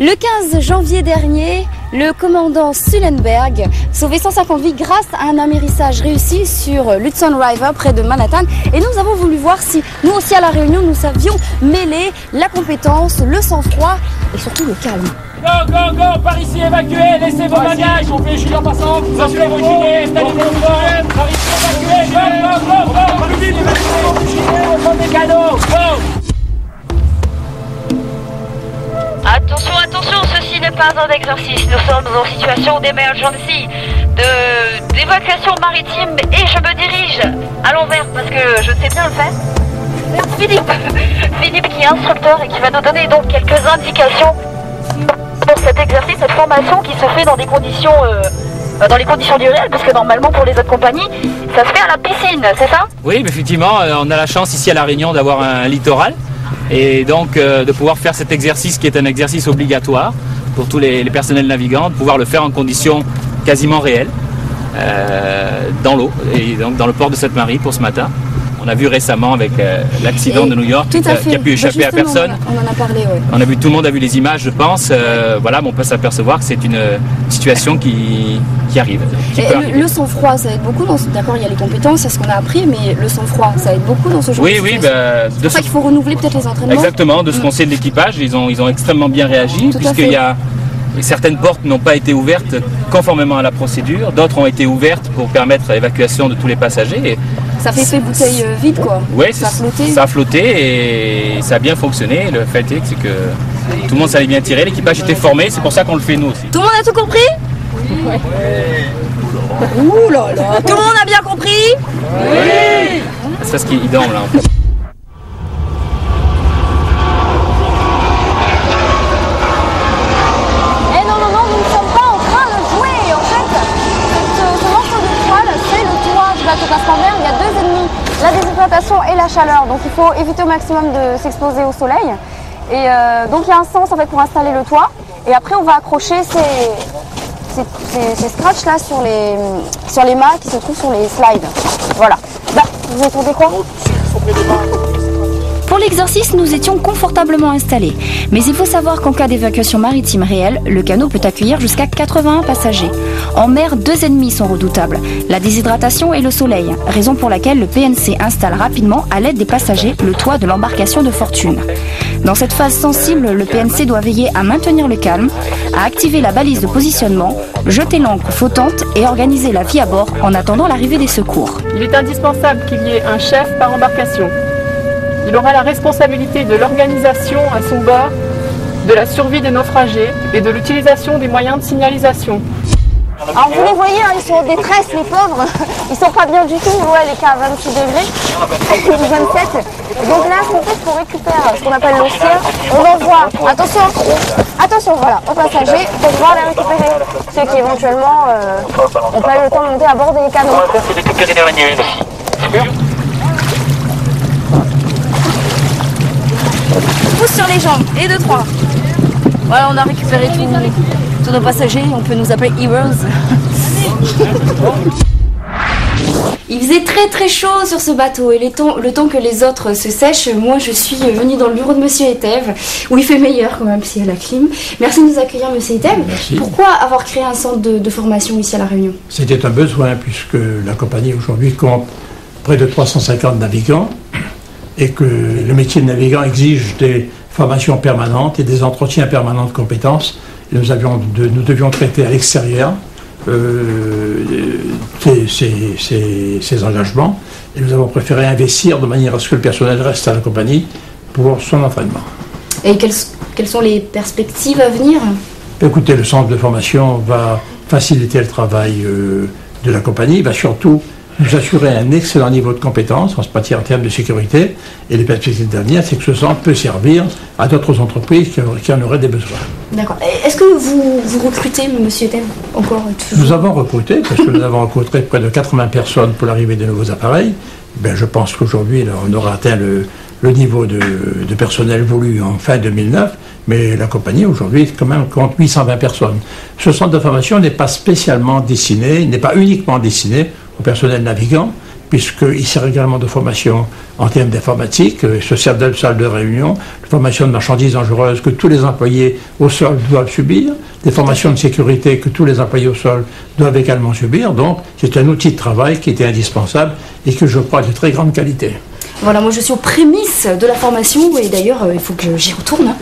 Le 15 janvier dernier, le commandant Sullenberg sauvait 150 vies grâce à un amérissage réussi sur l'Hudson River près de Manhattan. Et nous avons voulu voir si nous aussi à La Réunion, nous savions mêler la compétence, le sang-froid et surtout le calme. Go, go, go, par ici, évacuez, laissez vos bagages. On fait gilet en passant, vous enfilez vos gilets, installez vos gilets. Par ici, évacuez, go, go, go, go. Par ici, évacuez vos gilets, au fond des canaux, go. Attention, attention, ceci n'est pas un exercice. Nous sommes en situation d'emergency, d'évacuation maritime et je me dirige à l'envers parce que je sais bien le faire. Philippe qui est instructeur et qui va nous donner donc quelques indications pour cet exercice, cette formation qui se fait dans des conditions, dans les conditions du réel, parce que normalement pour les autres compagnies, ça se fait à la piscine, c'est ça? Oui, mais effectivement, on a la chance ici à La Réunion d'avoir un littoral. Et donc de pouvoir faire cet exercice qui est un exercice obligatoire pour tous les personnels navigants, de pouvoir le faire en conditions quasiment réelles dans l'eau et donc dans le port de Sainte-Marie pour ce matin. On a vu récemment avec l'accident de New York qui a pu échapper à personne. On en a parlé, oui. On a vu, tout le monde a vu les images, je pense. Voilà, mais on peut s'apercevoir que c'est une situation qui arrive. Le sang-froid, ça aide beaucoup. D'accord, il y a les compétences, c'est ce qu'on a appris, mais le sang-froid, ça aide beaucoup dans ce genre de situation. Oui, c'est pour ça qu'il faut renouveler peut-être les entraînements. Exactement, de ce qu'on sait de l'équipage, ils ont extrêmement bien réagi, puisqu'il y a certaines portes n'ont pas été ouvertes conformément à la procédure, d'autres ont été ouvertes pour permettre l'évacuation de tous les passagers. Et ça fait effet bouteille vide, quoi. Oui, ça a flotté et ça a bien fonctionné. Le fait est que tout le monde savait bien tirer, l'équipage était formé, c'est pour ça qu'on le fait nous aussi. Tout le monde a tout compris? Oui. Ouh là là, tout le monde a bien compris? Oui. C'est ce qui est dorme là en fait. Il y a deux ennemis, la déshydratation et la chaleur, donc il faut éviter au maximum de s'exposer au soleil. Et donc il y a un sens en fait pour installer le toit, et après on va accrocher ces scratchs là sur les mâts qui se trouvent sur les slides. Voilà. Bah, vous entendez quoi? Pour l'exercice, nous étions confortablement installés. Mais il faut savoir qu'en cas d'évacuation maritime réelle, le canot peut accueillir jusqu'à 81 passagers. En mer, deux ennemis sont redoutables, la déshydratation et le soleil, raison pour laquelle le PNC installe rapidement, à l'aide des passagers, le toit de l'embarcation de fortune. Dans cette phase sensible, le PNC doit veiller à maintenir le calme, à activer la balise de positionnement, jeter l'ancre flottante et organiser la vie à bord en attendant l'arrivée des secours. Il est indispensable qu'il y ait un chef par embarcation. Il aura la responsabilité de l'organisation à son bord, de la survie des naufragés et de l'utilisation des moyens de signalisation. Alors vous les voyez, hein, ils sont en détresse, les pauvres. Ils sont pas bien du tout, ouais, les cas à 26 degrés, 27. Donc là, ce qu'on fait, c'est qu'on récupère ce qu'on appelle l'ossière. On envoie, attention, voilà, aux passagers pour pouvoir les récupérer. Ceux qui éventuellement n'ont pas eu le temps de monter à bord des canots. Pousse sur les jambes, et 2, 3. Voilà, on a récupéré tous nos passagers, on peut nous appeler Heroes. Il faisait très très chaud sur ce bateau et le temps que les autres se sèchent, moi je suis venue dans le bureau de Monsieur Etève, où il fait meilleur quand même s'il y a la clim. Merci de nous accueillir Monsieur Etève. Merci. Pourquoi avoir créé un centre de formation ici à La Réunion? C'était un besoin puisque la compagnie aujourd'hui compte près de 350 navigants et que le métier de navigant exige des formations permanentes et des entretiens permanents de compétences. Et nous devions traiter à l'extérieur ces engagements et nous avons préféré investir de manière à ce que le personnel reste à la compagnie pour son entraînement. Et quelles sont les perspectives à venir? Écoutez, le centre de formation va faciliter le travail de la compagnie, va surtout nous assurer un excellent niveau de compétence en termes de sécurité, et les perspectives d'avenir, c'est que ce centre peut servir à d'autres entreprises qui en auraient des besoins. D'accord. Est-ce que vous recrutez, Monsieur Etève, encore toujours? Nous avons recruté, parce que nous avons recruté près de 80 personnes pour l'arrivée des nouveaux appareils. Ben, je pense qu'aujourd'hui, on aura atteint le niveau de personnel voulu en fin 2009, mais la compagnie aujourd'hui quand même compte 820 personnes. Ce centre de formation n'est pas spécialement destiné, n'est pas uniquement destiné au personnel navigant, puisqu'il sert également de formation en termes d'informatique, se sert de salle de réunion, de formation de marchandises dangereuses que tous les employés au sol doivent subir, des formations de sécurité que tous les employés au sol doivent également subir. Donc c'est un outil de travail qui était indispensable et que je crois de très grande qualité. Voilà, moi je suis aux prémices de la formation et d'ailleurs il faut que j'y retourne.